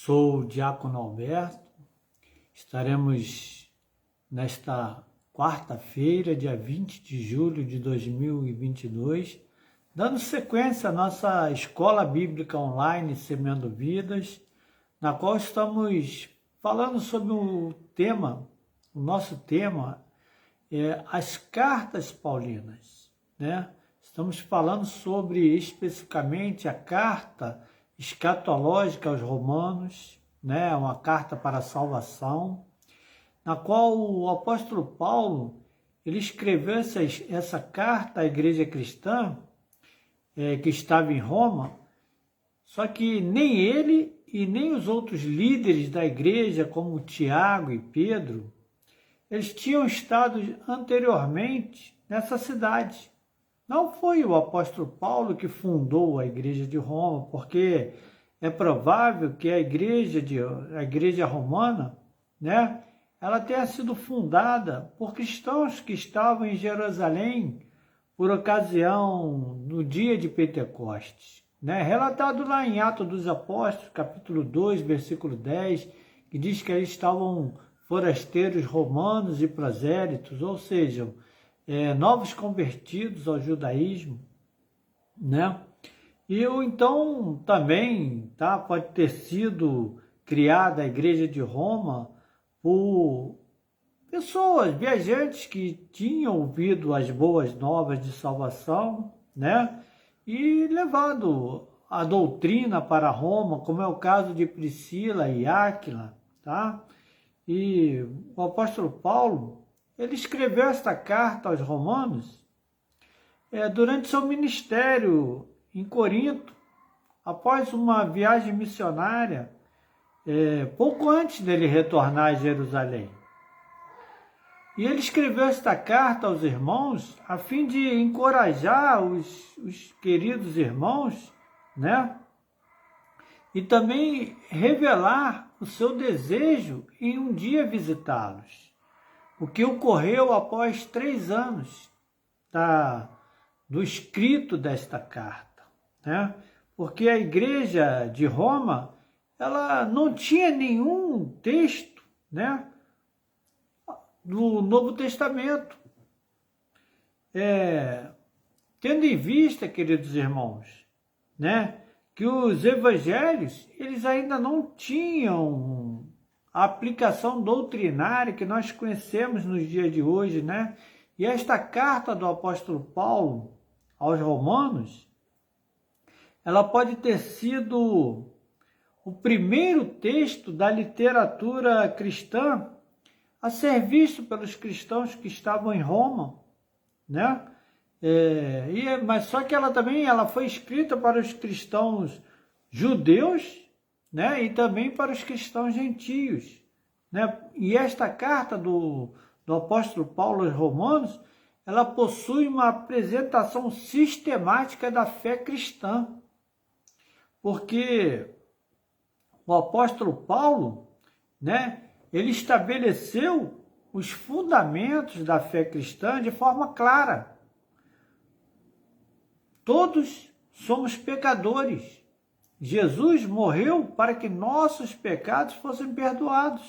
Sou o Diácono Alberto. Estaremos nesta quarta-feira, dia 20 de julho de 2022, dando sequência à nossa Escola Bíblica Online Semeando Vidas, na qual estamos falando sobre o nosso tema é as cartas paulinas, né? Estamos falando sobre especificamente a carta escatológica aos Romanos, né? Uma carta para a salvação, na qual o apóstolo Paulo ele escreveu essa carta à igreja cristã que estava em Roma, só que nem ele e nem os outros líderes da igreja, como Tiago e Pedro, eles tinham estado anteriormente nessa cidade. Não foi o apóstolo Paulo que fundou a igreja de Roma, porque é provável que a igreja romana, né, ela tenha sido fundada por cristãos que estavam em Jerusalém por ocasião do dia de Pentecostes, né? Relatado lá em Atos dos Apóstolos, capítulo 2, versículo 10, que diz que eles estavam forasteiros romanos e prosélitos, ou seja, novos convertidos ao judaísmo, né? E então também pode ter sido criada a igreja de Roma por pessoas, viajantes que tinham ouvido as boas novas de salvação, né? E levado a doutrina para Roma, como é o caso de Priscila e Áquila, tá? E o apóstolo Paulo, ele escreveu esta carta aos romanos durante seu ministério em Corinto, após uma viagem missionária, pouco antes dele retornar a Jerusalém. E ele escreveu esta carta aos irmãos a fim de encorajar os queridos irmãos, né? E também revelar o seu desejo em um dia visitá-los. O que ocorreu após 3 anos do escrito desta carta, né? Porque a igreja de Roma, ela não tinha nenhum texto, né, do Novo Testamento. Tendo em vista, queridos irmãos, né, que os evangelhos, eles ainda não tinham a aplicação doutrinária que nós conhecemos nos dias de hoje, né? E esta carta do apóstolo Paulo aos Romanos, ela pode ter sido o primeiro texto da literatura cristã a ser visto pelos cristãos que estavam em Roma, né? Mas só que ela foi escrita para os cristãos judeus, né? E também para os cristãos gentios, né? E esta carta do apóstolo Paulo aos Romanos, ela possui uma apresentação sistemática da fé cristã, porque o apóstolo Paulo, né, ele estabeleceu os fundamentos da fé cristã de forma clara. Todos somos pecadores. Jesus morreu para que nossos pecados fossem perdoados.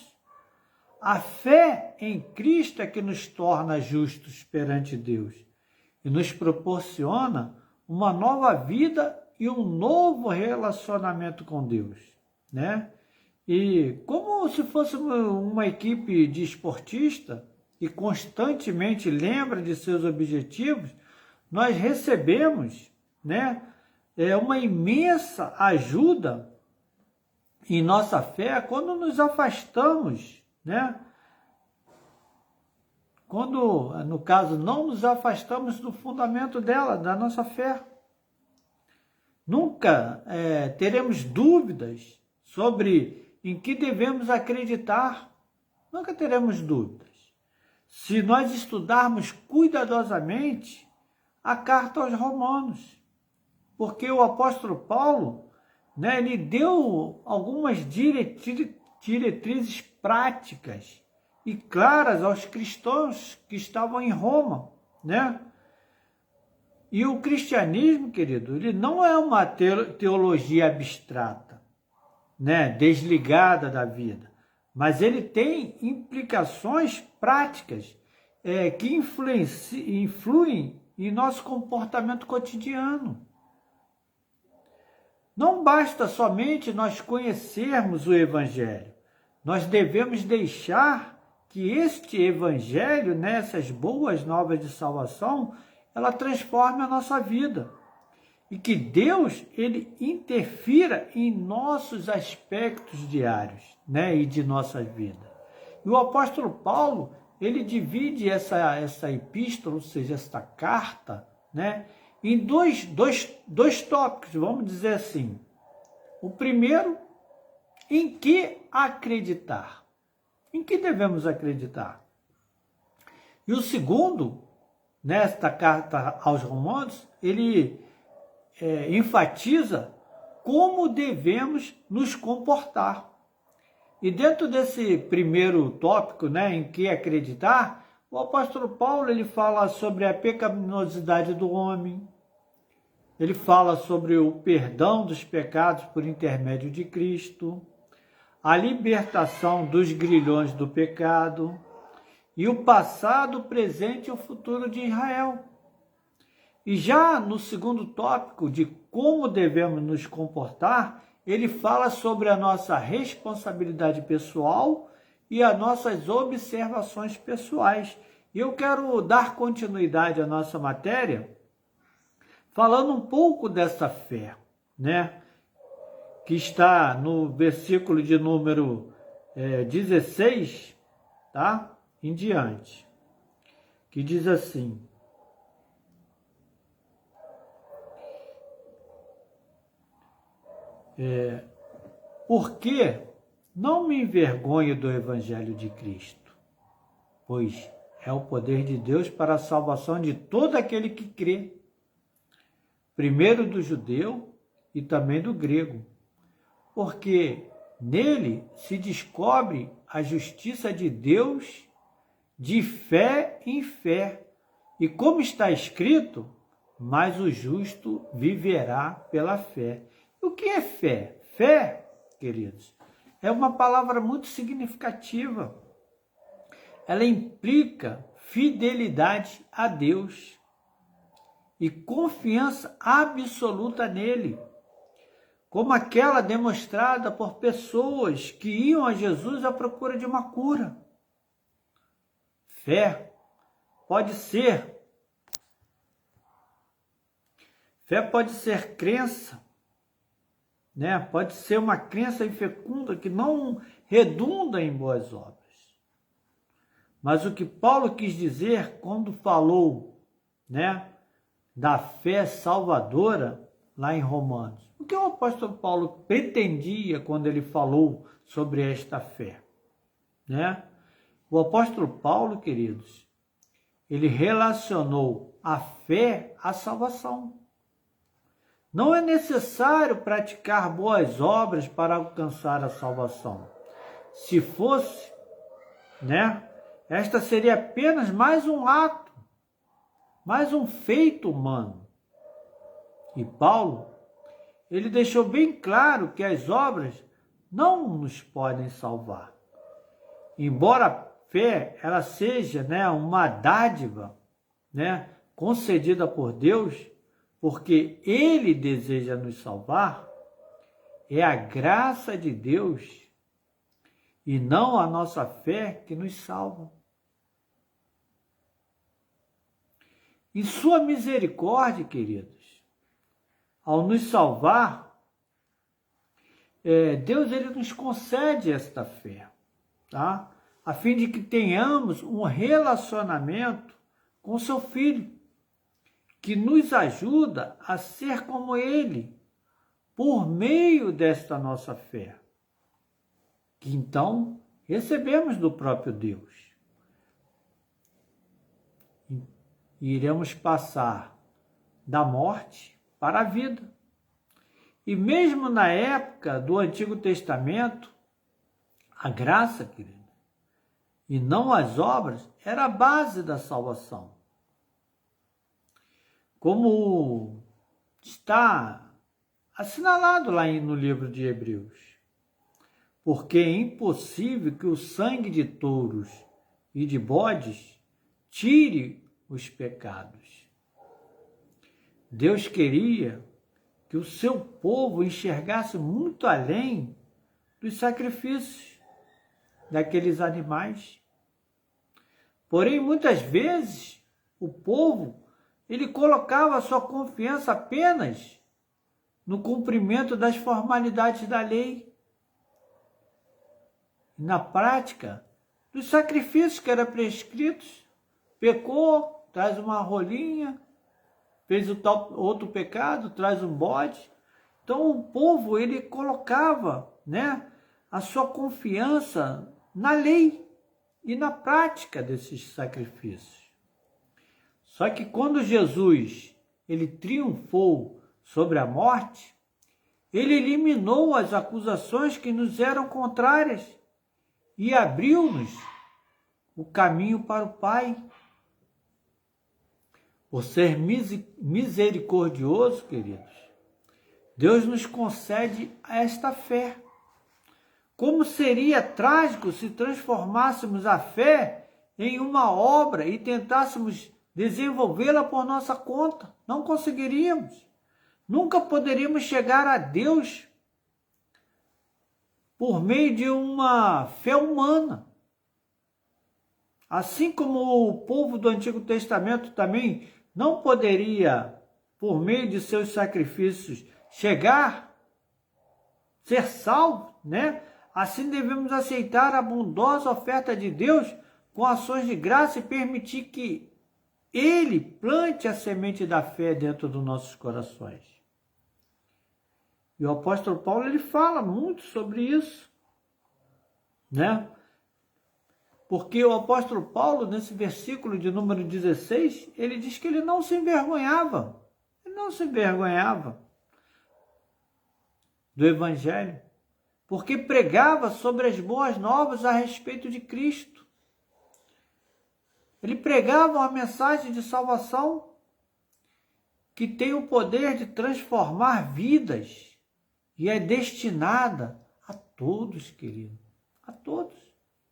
A fé em Cristo é que nos torna justos perante Deus e nos proporciona uma nova vida e um novo relacionamento com Deus, né? E como se fosse uma equipe de esportista que constantemente lembra de seus objetivos, nós recebemos, né, uma imensa ajuda em nossa fé quando nos afastamos, né? Quando, no caso, não nos afastamos do fundamento dela, da nossa fé. Nunca teremos dúvidas sobre em que devemos acreditar. Nunca teremos dúvidas. Se nós estudarmos cuidadosamente a carta aos Romanos. Porque o apóstolo Paulo, né, ele deu algumas diretrizes práticas e claras aos cristãos que estavam em Roma, né? E o cristianismo, querido, ele não é uma teologia abstrata. né, desligada da vida, mas ele tem implicações práticas que influem em nosso comportamento cotidiano. Não basta somente nós conhecermos o Evangelho, nós devemos deixar que este Evangelho, nessas boas novas de salvação, ela transforme a nossa vida. E que Deus, ele interfira em nossos aspectos diários, né, e de nossa vida. E o apóstolo Paulo, ele divide essa epístola, ou seja, esta carta, né, em dois tópicos, vamos dizer assim. O primeiro, em que acreditar? Em que devemos acreditar? E o segundo, nesta carta aos Romanos, ele enfatiza como devemos nos comportar. E dentro desse primeiro tópico, né, em que acreditar, o apóstolo Paulo ele fala sobre a pecaminosidade do homem, ele fala sobre o perdão dos pecados por intermédio de Cristo, a libertação dos grilhões do pecado e o passado, o presente e o futuro de Israel. E já no segundo tópico de como devemos nos comportar, ele fala sobre a nossa responsabilidade pessoal e as nossas observações pessoais. E eu quero dar continuidade à nossa matéria falando um pouco dessa fé, né? Que está no versículo de número 16, tá? Em diante, que diz assim: porque não me envergonho do Evangelho de Cristo, pois é o poder de Deus para a salvação de todo aquele que crê, primeiro do judeu e também do grego, porque nele se descobre a justiça de Deus de fé em fé, e como está escrito, mas o justo viverá pela fé. O que é fé? Fé, queridos, é uma palavra muito significativa. Ela implica fidelidade a Deus e confiança absoluta nele, como aquela demonstrada por pessoas que iam a Jesus à procura de uma cura. Fé pode ser crença, né? Pode ser uma crença infecunda que não redunda em boas obras. Mas o que Paulo quis dizer quando falou, né, da fé salvadora lá em Romanos? O que o apóstolo Paulo pretendia quando ele falou sobre esta fé, né? O apóstolo Paulo, queridos, ele relacionou a fé à salvação. Não é necessário praticar boas obras para alcançar a salvação. Se fosse, né, esta seria apenas mais um ato, mais um feito humano. E Paulo, ele deixou bem claro que as obras não nos podem salvar. Embora a fé ela seja, né, uma dádiva, né, concedida por Deus, porque Ele deseja nos salvar, é a graça de Deus e não a nossa fé que nos salva. Em sua misericórdia, queridos, ao nos salvar, Deus ele nos concede esta fé, tá? A fim de que tenhamos um relacionamento com seu Filho, que nos ajuda a ser como Ele, por meio desta nossa fé, que então recebemos do próprio Deus. E iremos passar da morte para a vida. E mesmo na época do Antigo Testamento, a graça, querido, e não as obras, era a base da salvação. Como está assinalado lá no livro de Hebreus, porque é impossível que o sangue de touros e de bodes tire os pecados. Deus queria que o seu povo enxergasse muito além dos sacrifícios daqueles animais. Porém, muitas vezes, o povo, ele colocava sua confiança apenas no cumprimento das formalidades da lei. Na prática, dos sacrifícios que eram prescritos, pecou, traz uma rolinha, fez o tal outro pecado, traz um bode. Então o povo, ele colocava, a sua confiança na lei e na prática desses sacrifícios. Só que quando Jesus, ele triunfou sobre a morte, ele eliminou as acusações que nos eram contrárias e abriu-nos o caminho para o Pai. Por ser misericordioso, queridos, Deus nos concede esta fé. Como seria trágico se transformássemos a fé em uma obra e tentássemos desenvolvê-la por nossa conta? Não conseguiríamos. Nunca poderíamos chegar a Deus por meio de uma fé humana. Assim como o povo do Antigo Testamento também não poderia, por meio de seus sacrifícios, ser salvo, Assim devemos aceitar a bondosa oferta de Deus com ações de graça e permitir que Ele plante a semente da fé dentro dos nossos corações. E o apóstolo Paulo, ele fala muito sobre isso, Porque o apóstolo Paulo, nesse versículo de número 16, ele diz que ele não se envergonhava. Ele não se envergonhava do Evangelho, porque pregava sobre as boas novas a respeito de Cristo. Ele pregava uma mensagem de salvação que tem o poder de transformar vidas e é destinada a todos, querido, a todos.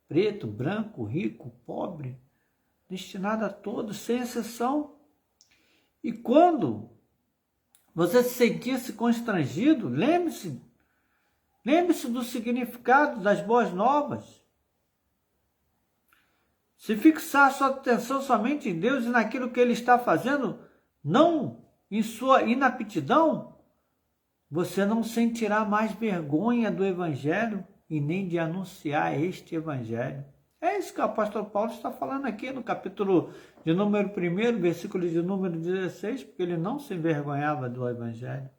Preto, branco, rico, pobre, destinada a todos, sem exceção. E quando você se sentisse constrangido, lembre-se do significado das boas novas. Se fixar sua atenção somente em Deus e naquilo que Ele está fazendo, não em sua inaptidão, você não sentirá mais vergonha do Evangelho e nem de anunciar este Evangelho. É isso que o apóstolo Paulo está falando aqui no capítulo de número 1, versículo de número 16, porque ele não se envergonhava do Evangelho.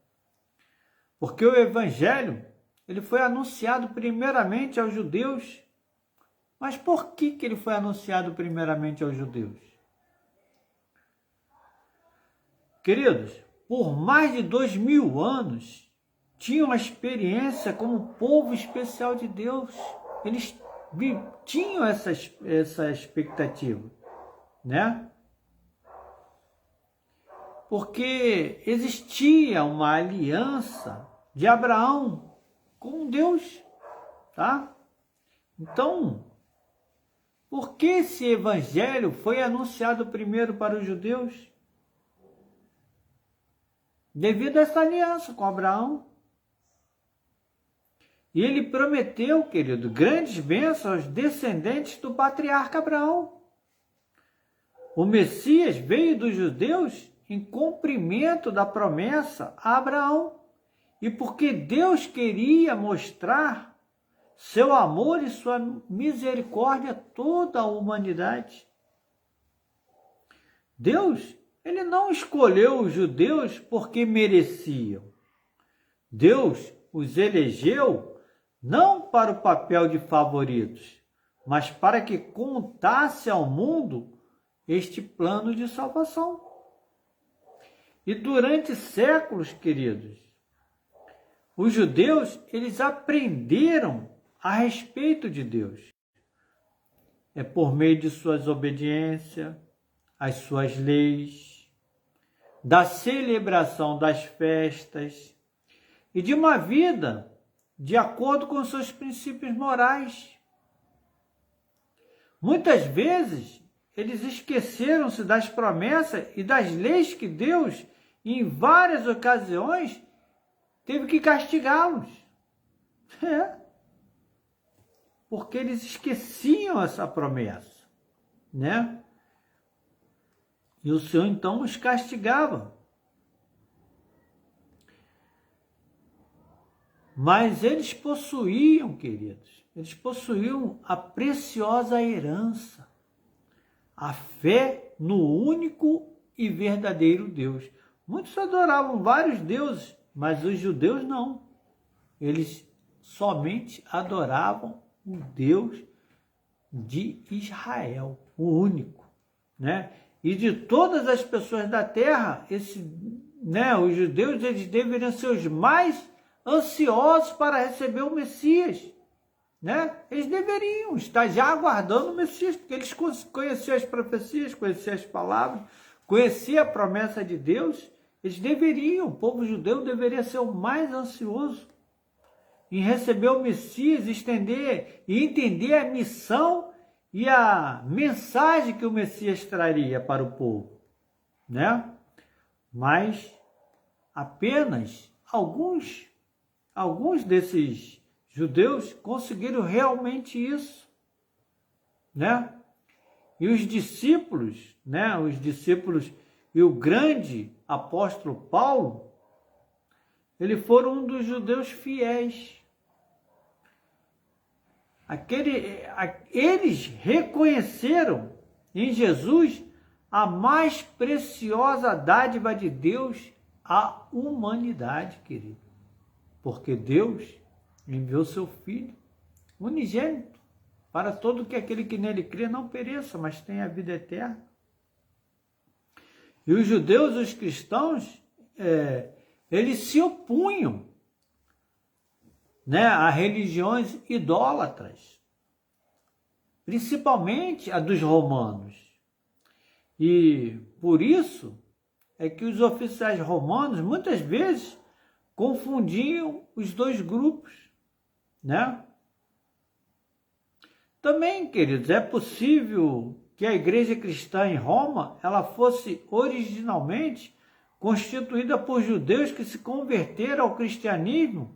Porque o Evangelho, ele foi anunciado primeiramente aos judeus. Mas por que ele foi anunciado primeiramente aos judeus? Queridos, por mais de 2000 anos, tinham uma experiência como povo especial de Deus. Eles tinham essa expectativa, Porque existia uma aliança de Abraão com Deus, Então, por que esse evangelho foi anunciado primeiro para os judeus? Devido a essa aliança com Abraão. E ele prometeu, querido, grandes bênçãos aos descendentes do patriarca Abraão. O Messias veio dos judeus em cumprimento da promessa a Abraão. E porque Deus queria mostrar seu amor e sua misericórdia a toda a humanidade. Deus, ele não escolheu os judeus porque mereciam. Deus os elegeu não para o papel de favoritos, mas para que contasse ao mundo este plano de salvação. E durante séculos, queridos, os judeus, eles aprenderam a respeito de Deus. É por meio de suas obediências, as suas leis, da celebração das festas e de uma vida de acordo com seus princípios morais. Muitas vezes, eles esqueceram-se das promessas e das leis que Deus, em várias ocasiões, teve que castigá-los. Porque eles esqueciam essa promessa, né? E o Senhor, então, os castigava. Mas eles possuíam, queridos, eles possuíam a preciosa herança, a fé no único e verdadeiro Deus. Muitos adoravam vários deuses, mas os judeus não. Eles somente adoravam o Deus de Israel, o único, né? E de todas as pessoas da terra, os judeus, eles deveriam ser os mais ansiosos para receber o Messias, né? Eles deveriam estar já aguardando o Messias, porque eles conheciam as profecias, conheciam as palavras, conheciam a promessa de Deus. Eles deveriam, o povo judeu deveria ser o mais ansioso em receber o Messias, estender e entender a missão e a mensagem que o Messias traria para o povo, né? Mas apenas alguns desses judeus conseguiram realmente isso, né? E os discípulos, né? Os discípulos e o grande apóstolo Paulo, ele foram um dos judeus fiéis. Eles reconheceram em Jesus a mais preciosa dádiva de Deus à humanidade, querido. Porque Deus enviou seu Filho unigênito para todo que aquele que nele crê não pereça, mas tenha a vida eterna. E os judeus, os cristãos, eles se opunham, né, a religiões idólatras, principalmente a dos romanos. E por isso é que os oficiais romanos muitas vezes confundiam os dois grupos, né? Também, queridos, é possível que a igreja cristã em Roma ela fosse originalmente constituída por judeus que se converteram ao cristianismo,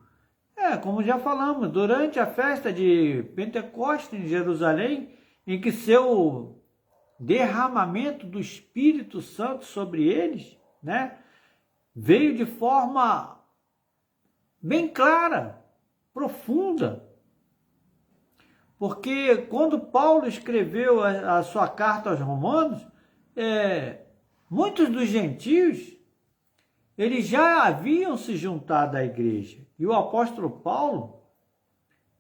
como já falamos, durante a festa de Pentecostes em Jerusalém, em que seu derramamento do Espírito Santo sobre eles, né, veio de forma bem clara, profunda. Porque quando Paulo escreveu a sua carta aos Romanos, muitos dos gentios, eles já haviam se juntado à igreja. E o apóstolo Paulo,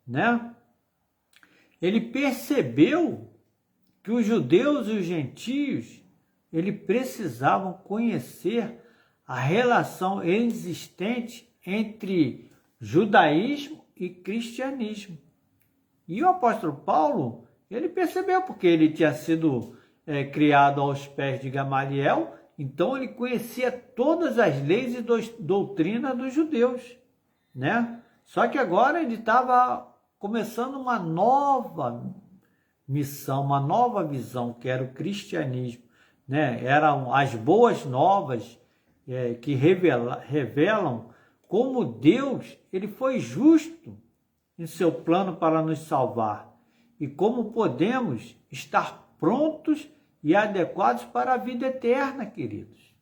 né, ele percebeu que os judeus e os gentios, eles precisavam conhecer a relação existente entre judaísmo e cristianismo. E o apóstolo Paulo, ele percebeu, porque ele tinha sido criado aos pés de Gamaliel, então ele conhecia todas as leis e doutrinas dos judeus, né? Só que agora ele estava começando uma nova missão, uma nova visão, que era o cristianismo, né? Eram as boas novas que revelam como Deus ele foi justo em seu plano para nos salvar e como podemos estar prontos e adequados para a vida eterna, queridos.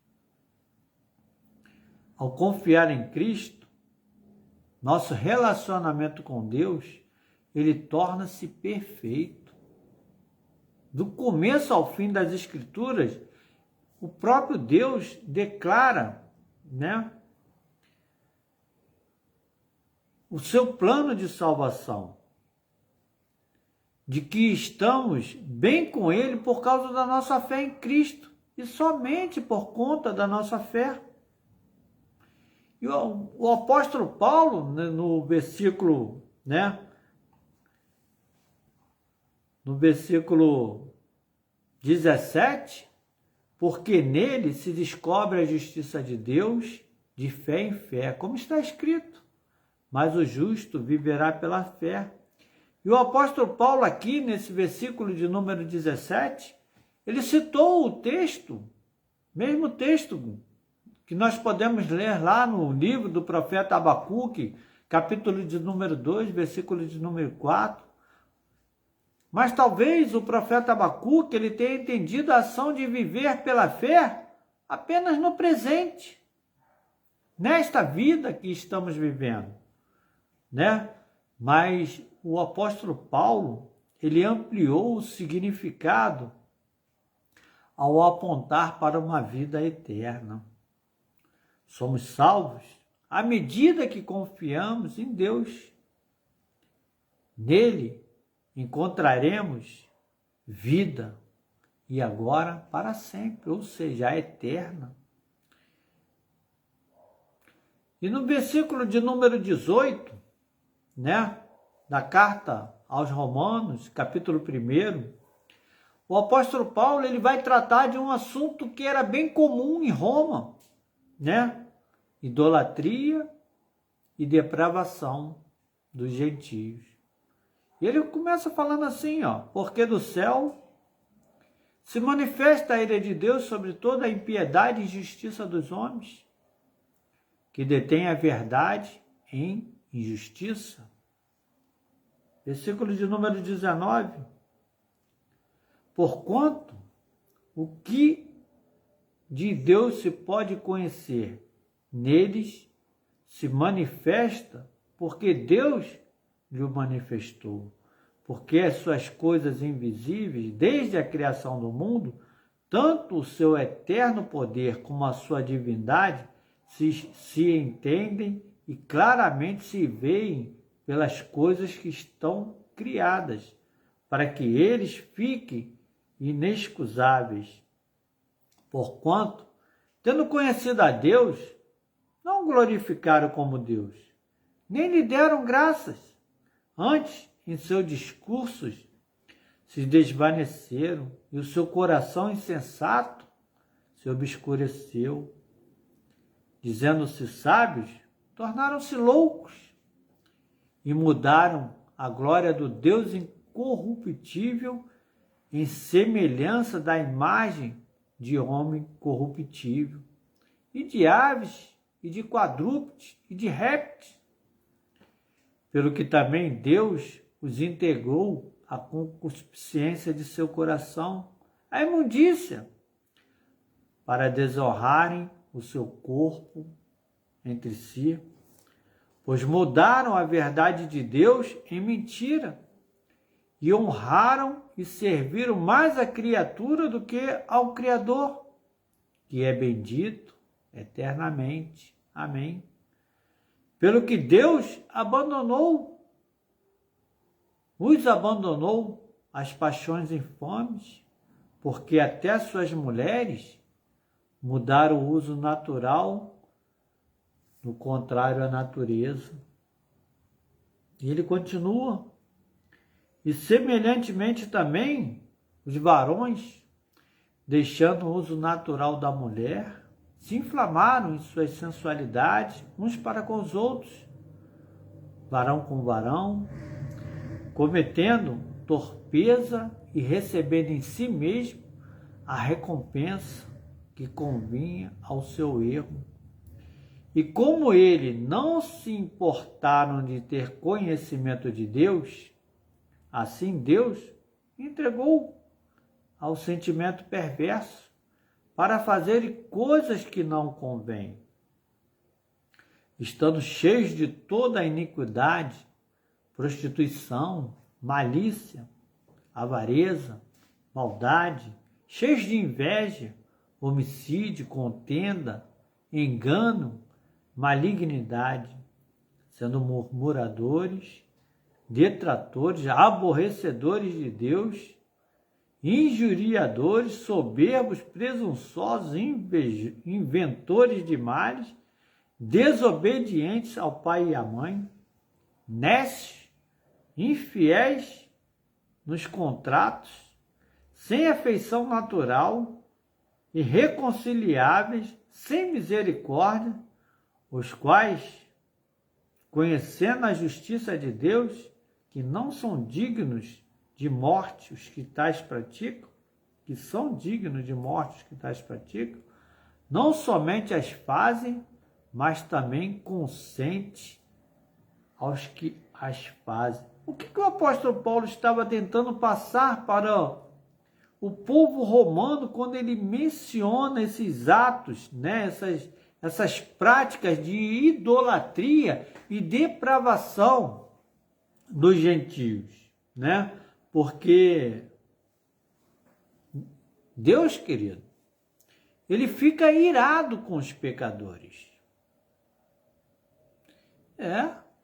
Ao confiar em Cristo, nosso relacionamento com Deus, ele torna-se perfeito. Do começo ao fim das Escrituras, o próprio Deus declara, né, o seu plano de salvação, de que estamos bem com Ele por causa da nossa fé em Cristo, e somente por conta da nossa fé. E o apóstolo Paulo, no versículo 17, porque nele se descobre a justiça de Deus de fé em fé, como está escrito. mas o justo viverá pela fé. E o apóstolo Paulo aqui, nesse versículo de número 17, ele citou o texto, mesmo texto que nós podemos ler lá no livro do profeta Abacuque, capítulo de número 2, versículo de número 4. Mas talvez o profeta Abacuque ele tenha entendido a ação de viver pela fé apenas no presente, nesta vida que estamos vivendo, né? Mas o apóstolo Paulo, ele ampliou o significado ao apontar para uma vida eterna. Somos salvos à medida que confiamos em Deus. Nele encontraremos vida e agora para sempre, ou seja, a eterna. E no versículo de número 18, né, da carta aos Romanos, capítulo 1, o apóstolo Paulo ele vai tratar de um assunto que era bem comum em Roma, né? Idolatria e depravação dos gentios. E ele começa falando assim, porque do céu se manifesta a ira de Deus sobre toda a impiedade e injustiça dos homens, que detêm a verdade em injustiça. Versículo de número 19. Porquanto o que de Deus se pode conhecer neles se manifesta porque Deus lhe manifestou. Porque as suas coisas invisíveis, desde a criação do mundo, tanto o seu eterno poder como a sua divindade se entendem e claramente se veem pelas coisas que estão criadas, para que eles fiquem inexcusáveis. Porquanto, tendo conhecido a Deus, não o glorificaram como Deus, nem lhe deram graças. Antes, em seus discursos, se desvaneceram e o seu coração insensato se obscureceu. Dizendo-se sábios, tornaram-se loucos e mudaram a glória do Deus incorruptível em semelhança da imagem de homem corruptível, e de aves, e de quadrúpedes, e de répteis, pelo que também Deus os integrou à concupiscência de seu coração, à imundícia, para desonrarem o seu corpo entre si, pois mudaram a verdade de Deus em mentira, e honraram e serviram mais a criatura do que ao Criador, que é bendito eternamente. Amém. Pelo que Deus os abandonou as paixões infames, porque até suas mulheres mudaram o uso natural, no contrário à natureza. E ele continua. E semelhantemente também os varões, deixando o uso natural da mulher, se inflamaram em suas sensualidades uns para com os outros, varão com varão, cometendo torpeza e recebendo em si mesmo a recompensa que convinha ao seu erro. E como ele não se importaram de ter conhecimento de Deus, assim Deus entregou ao sentimento perverso para fazer coisas que não convêm, estando cheios de toda a iniquidade, prostituição, malícia, avareza, maldade, cheios de inveja, homicídio, contenda, engano, malignidade, sendo murmuradores, detratores, aborrecedores de Deus, injuriadores, soberbos, presunçosos, inventores de males, desobedientes ao pai e à mãe, nécios, infiéis nos contratos, sem afeição natural, irreconciliáveis, sem misericórdia, os quais conhecendo a justiça de Deus, que não são dignos de morte os que tais praticam, que são dignos de morte os que tais praticam, não somente as fazem, mas também consente aos que as fazem. O que o apóstolo Paulo estava tentando passar para o povo romano quando ele menciona esses atos, né? essas práticas de idolatria e depravação dos gentios, né? Porque Deus, querido, ele fica irado com os pecadores.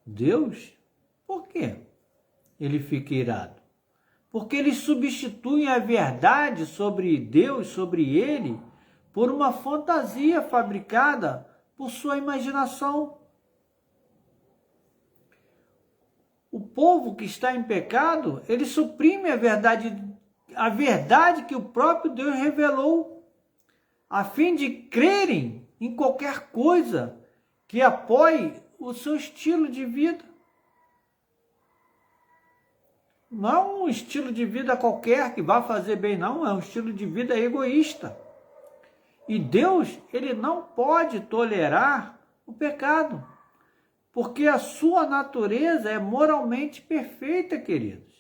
Deus, por quê? Ele fica irado. Porque eles substituem a verdade sobre Deus, sobre ele, por uma fantasia fabricada por sua imaginação. O povo que está em pecado, ele suprime a verdade que o próprio Deus revelou, a fim de crerem em qualquer coisa que apoie o seu estilo de vida. Não é um estilo de vida qualquer que vá fazer bem, não. É um estilo de vida egoísta. E Deus, ele não pode tolerar o pecado, porque a sua natureza é moralmente perfeita, queridos.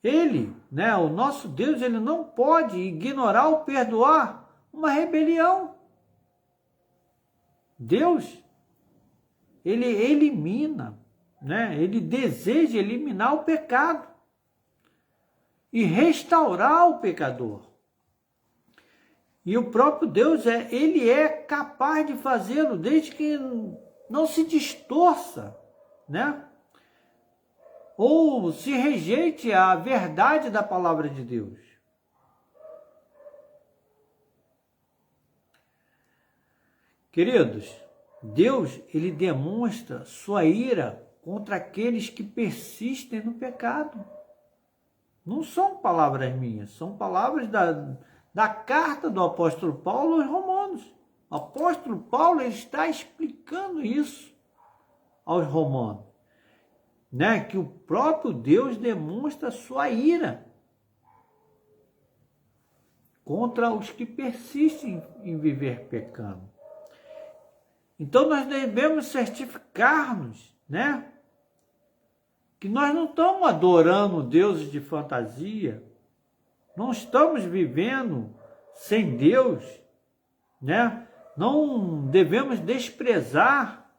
Ele, né, o nosso Deus, ele não pode ignorar ou perdoar uma rebelião. Deus, ele elimina, né? Ele deseja eliminar o pecado e restaurar o pecador. E o próprio Deus, ele é capaz de fazê-lo desde que não se distorça, né? Ou se rejeite a verdade da palavra de Deus. Queridos, Deus, ele demonstra sua ira contra aqueles que persistem no pecado. Não são palavras minhas, são palavras da carta do apóstolo Paulo aos Romanos. O apóstolo Paulo, ele está explicando isso aos Romanos, né? Que o próprio Deus demonstra sua ira contra os que persistem em viver pecando. Então nós devemos certificar-nos, né? Que nós não estamos adorando deuses de fantasia, não estamos vivendo sem Deus, né? Não devemos desprezar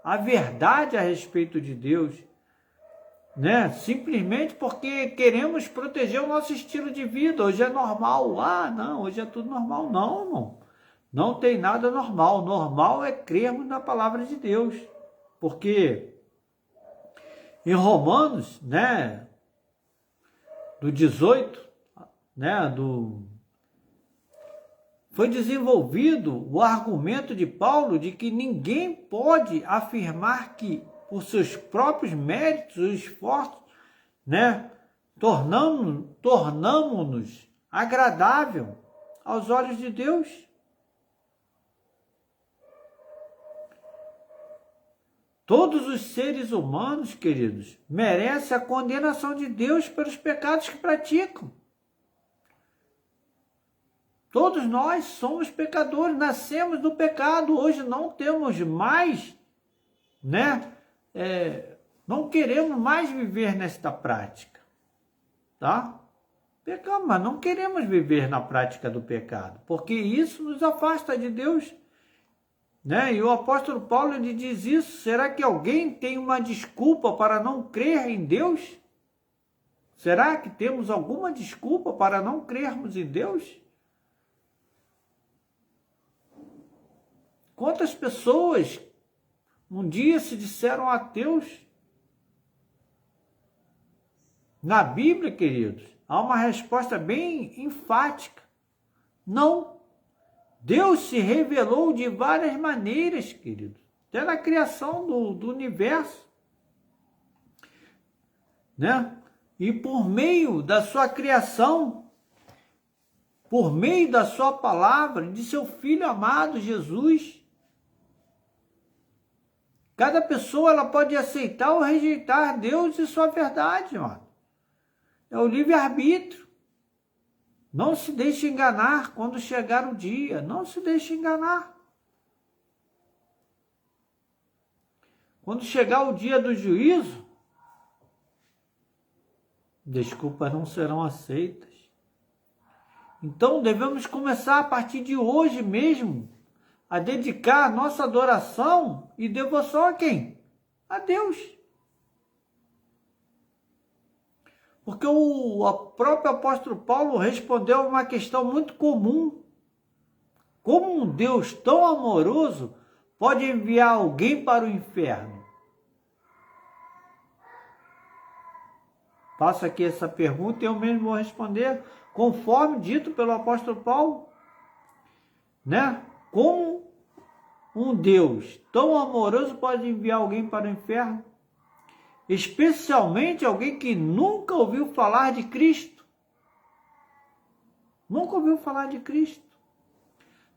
a verdade a respeito de Deus, né? Simplesmente porque queremos proteger o nosso estilo de vida. Hoje é normal. Não, hoje é tudo normal. Não, irmão. Não tem nada normal. Normal é crermos na palavra de Deus. Porque em Romanos, né, do 18, né, foi desenvolvido o argumento de Paulo de que ninguém pode afirmar que, por seus próprios méritos ou esforços, né, tornamos-nos agradável aos olhos de Deus. Todos os seres humanos, queridos, merecem a condenação de Deus pelos pecados que praticam. Todos nós somos pecadores, nascemos do pecado, hoje não temos mais, né? Não queremos mais viver nesta prática, tá? Pecamos, mas não queremos viver na prática do pecado, porque isso nos afasta de Deus, né? E o apóstolo Paulo, ele diz isso. Será que alguém tem uma desculpa para não crer em Deus? Será que temos alguma desculpa para não crermos em Deus? Quantas pessoas um dia se disseram ateus? Na Bíblia, queridos, há uma resposta bem enfática. Não. Deus se revelou de várias maneiras, queridos. Até na criação do universo, né? E por meio da sua criação, por meio da sua palavra, de seu Filho amado, Jesus, Cada pessoa ela pode aceitar ou rejeitar Deus e sua verdade, mano. É o livre-arbítrio. Não se deixe enganar quando chegar o dia. Não se deixe enganar. Quando chegar o dia do juízo, desculpas não serão aceitas. Então devemos começar a partir de hoje mesmo a dedicar nossa adoração e devoção a quem? A Deus. Porque o próprio apóstolo Paulo respondeu a uma questão muito comum. Como um Deus tão amoroso pode enviar alguém para o inferno? Faço aqui essa pergunta e eu mesmo vou responder conforme dito pelo apóstolo Paulo. Né? Como um Deus tão amoroso pode enviar alguém para o inferno? Especialmente alguém que nunca ouviu falar de Cristo. Nunca ouviu falar de Cristo.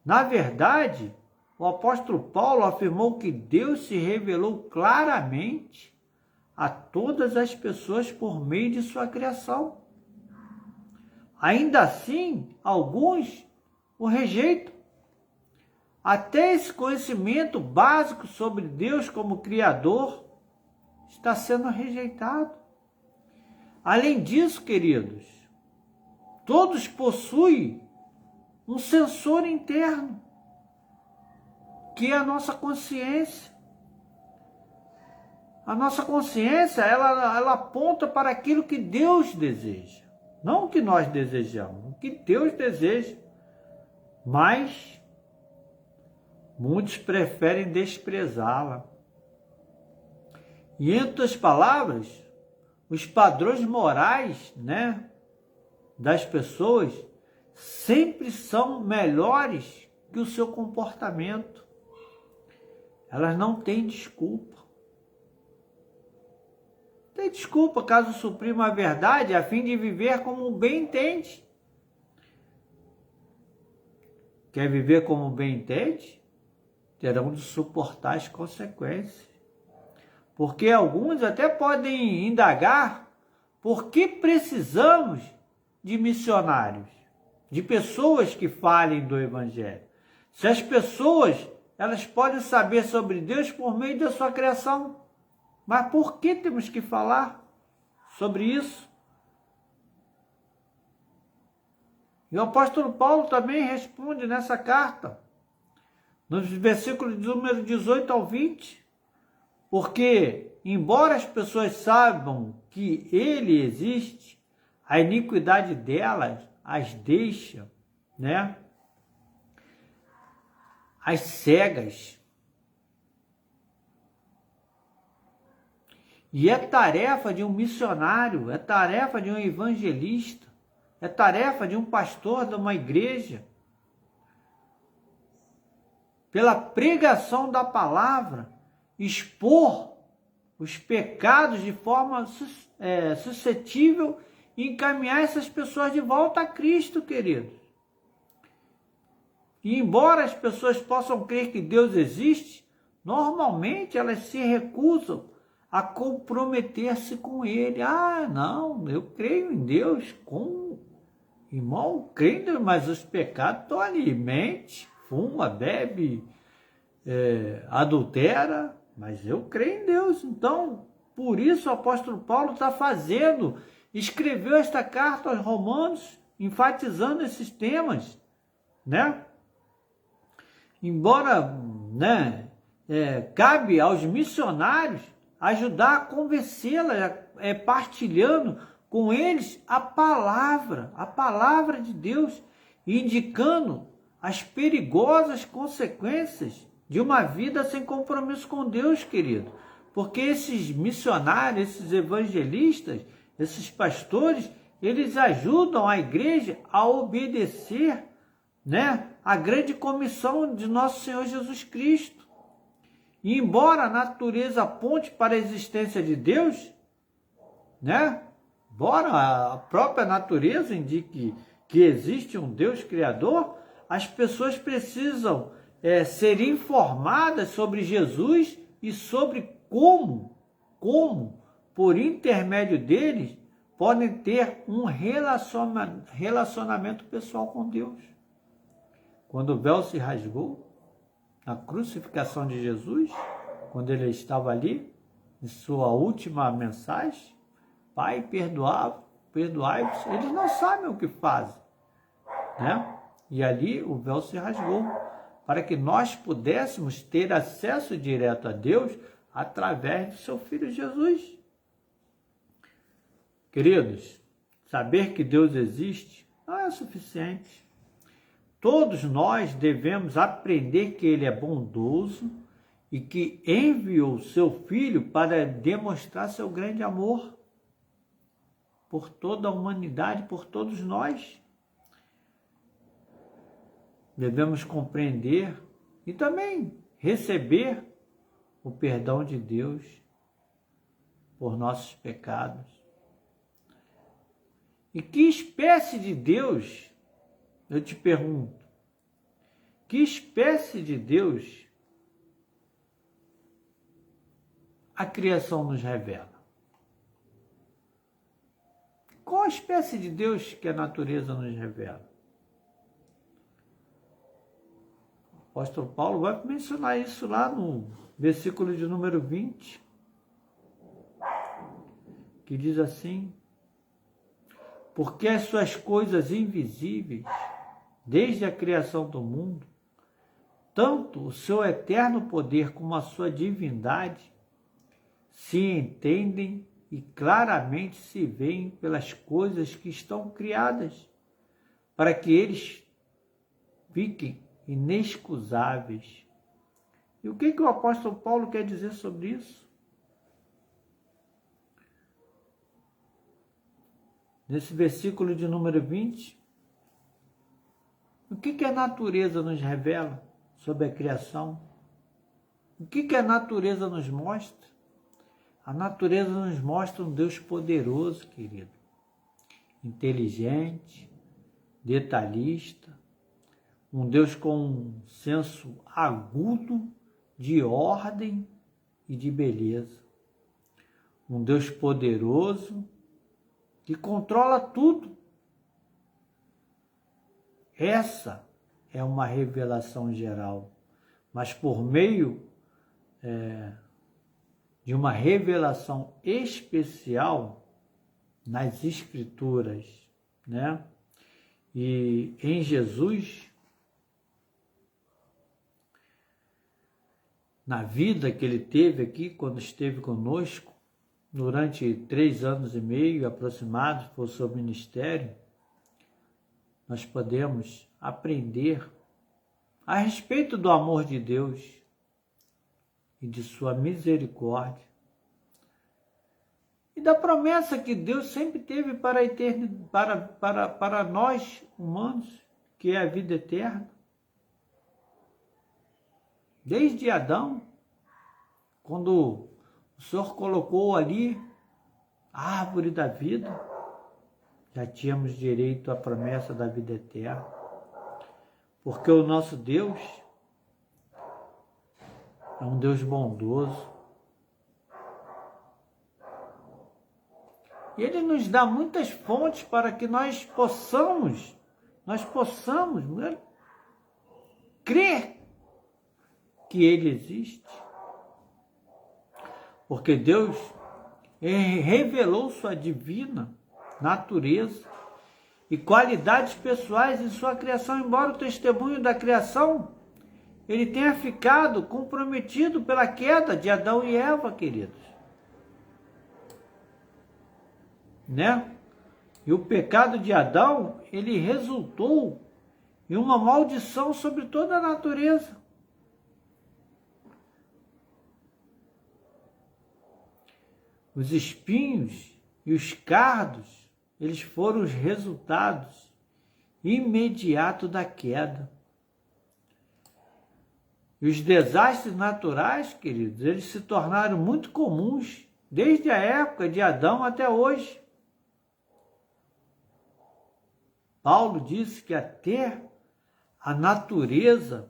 Na verdade, o apóstolo Paulo afirmou que Deus se revelou claramente a todas as pessoas por meio de sua criação. Ainda assim, alguns o rejeitam. Até esse conhecimento básico sobre Deus como Criador está sendo rejeitado. Além disso, queridos, todos possuem um sensor interno, que é a nossa consciência. A nossa consciência, ela aponta para aquilo que Deus deseja. Não o que nós desejamos, o que Deus deseja. Mas muitos preferem desprezá-la. E, em outras palavras, os padrões morais, né, das pessoas sempre são melhores que o seu comportamento. Elas não têm desculpa. Tem desculpa caso suprima a verdade a fim de viver como bem entende. Quer viver como bem entende? Terão de suportar as consequências. Porque alguns até podem indagar por que precisamos de missionários, de pessoas que falem do Evangelho. Se as pessoas, elas podem saber sobre Deus por meio da sua criação. Mas por que temos que falar sobre isso? E o apóstolo Paulo também responde nessa carta, nos versículos de número 18 ao 20, porque, embora as pessoas saibam que ele existe, a iniquidade delas as deixa, né, as cegas. E é tarefa de um missionário, é tarefa de um evangelista, é tarefa de um pastor de uma igreja, pela pregação da palavra, expor os pecados de forma suscetível e encaminhar essas pessoas de volta a Cristo, queridos. E embora as pessoas possam crer que Deus existe, normalmente elas se recusam a comprometer-se com Ele. Ah, não, eu creio em Deus. Como? Irmão, creio em Deus, mas os pecados estão ali. Mente, fuma, bebe, adultera, mas eu creio em Deus. Então, por isso o apóstolo Paulo escreveu esta carta aos Romanos, enfatizando esses temas, né? Embora, né, cabe aos missionários ajudar a convencê-la, partilhando com eles a palavra de Deus, indicando as perigosas consequências de uma vida sem compromisso com Deus, querido. Porque esses missionários, esses evangelistas, esses pastores, eles ajudam a igreja a obedecer, né, a grande comissão de nosso Senhor Jesus Cristo. E embora a natureza aponte para a existência de Deus, né, embora a própria natureza indique que existe um Deus criador, as pessoas precisam ser informadas sobre Jesus e sobre como, por intermédio deles, podem ter um relacionamento pessoal com Deus. Quando o véu se rasgou, na crucificação de Jesus, quando ele estava ali, em sua última mensagem, Pai, perdoai-vos, eles não sabem o que fazem, né? E ali o véu se rasgou, para que nós pudéssemos ter acesso direto a Deus através do seu Filho Jesus. Queridos, saber que Deus existe não é suficiente. Todos nós devemos aprender que Ele é bondoso e que enviou seu Filho para demonstrar seu grande amor por toda a humanidade, por todos nós. Devemos compreender e também receber o perdão de Deus por nossos pecados. E que espécie de Deus, eu te pergunto, que espécie de Deus a criação nos revela? Qual a espécie de Deus que a natureza nos revela? O apóstolo Paulo vai mencionar isso lá no versículo de número 20, que diz assim: porque as suas coisas invisíveis, desde a criação do mundo, tanto o seu eterno poder como a sua divindade, se entendem e claramente se veem pelas coisas que estão criadas, para que eles fiquem inexcusáveis. E o que o apóstolo Paulo quer dizer sobre isso? Nesse versículo de número 20, o que a natureza nos revela sobre a criação? O que a natureza nos mostra? A natureza nos mostra um Deus poderoso, querido, inteligente, detalhista, um Deus com um senso agudo de ordem e de beleza. Um Deus poderoso que controla tudo. Essa é uma revelação geral, mas por meio de uma revelação especial nas Escrituras, né? E em Jesus, na vida que ele teve aqui, quando esteve conosco, durante 3 anos e meio aproximados por seu ministério, nós podemos aprender a respeito do amor de Deus e de sua misericórdia e da promessa que Deus sempre teve para a eternidade, para nós humanos, que é a vida eterna. Desde Adão, quando o Senhor colocou ali a árvore da vida, já tínhamos direito à promessa da vida eterna, porque o nosso Deus é um Deus bondoso. E Ele nos dá muitas fontes para que nós possamos crer que Ele existe. Porque Deus revelou sua divina natureza e qualidades pessoais em sua criação, embora o testemunho da criação ele tenha ficado comprometido pela queda de Adão e Eva, queridos. Né? E o pecado de Adão, ele resultou em uma maldição sobre toda a natureza. Os espinhos e os cardos, eles foram os resultados imediatos da queda. E os desastres naturais, queridos, eles se tornaram muito comuns desde a época de Adão até hoje. Paulo disse que até a natureza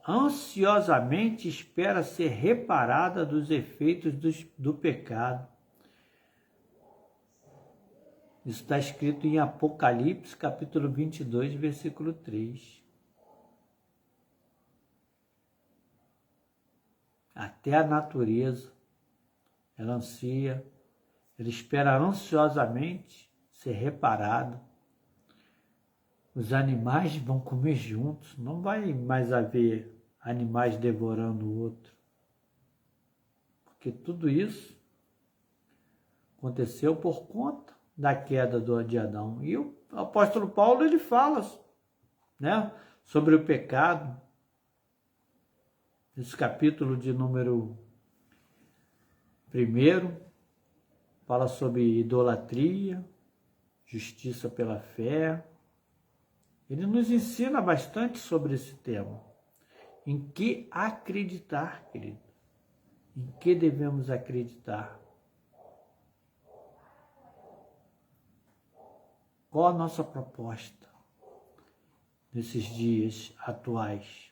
ansiosamente espera ser reparada dos efeitos do pecado. Isso está escrito em Apocalipse, capítulo 22, versículo 3. Até a natureza, ela ansia, ela espera ansiosamente ser reparada. Os animais vão comer juntos, não vai mais haver animais devorando o outro. Porque tudo isso aconteceu por conta da queda de Adão. E o apóstolo Paulo, ele fala, né, sobre o pecado. Esse capítulo de número 1 fala sobre idolatria, justiça pela fé. Ele nos ensina bastante sobre esse tema. Em que acreditar, querido? Em que devemos acreditar? Qual a nossa proposta nesses dias atuais?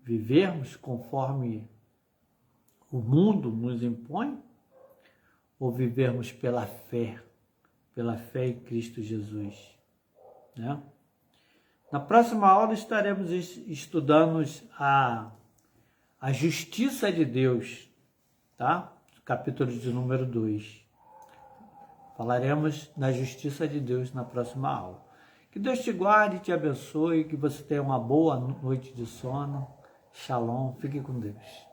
Vivermos conforme o mundo nos impõe? Ou vivermos pela fé em Cristo Jesus? Né? Na próxima aula estaremos estudando a justiça de Deus, tá? Capítulo de número 2. Falaremos da justiça de Deus na próxima aula. Que Deus te guarde e te abençoe, que você tenha uma boa noite de sono. Shalom, fique com Deus.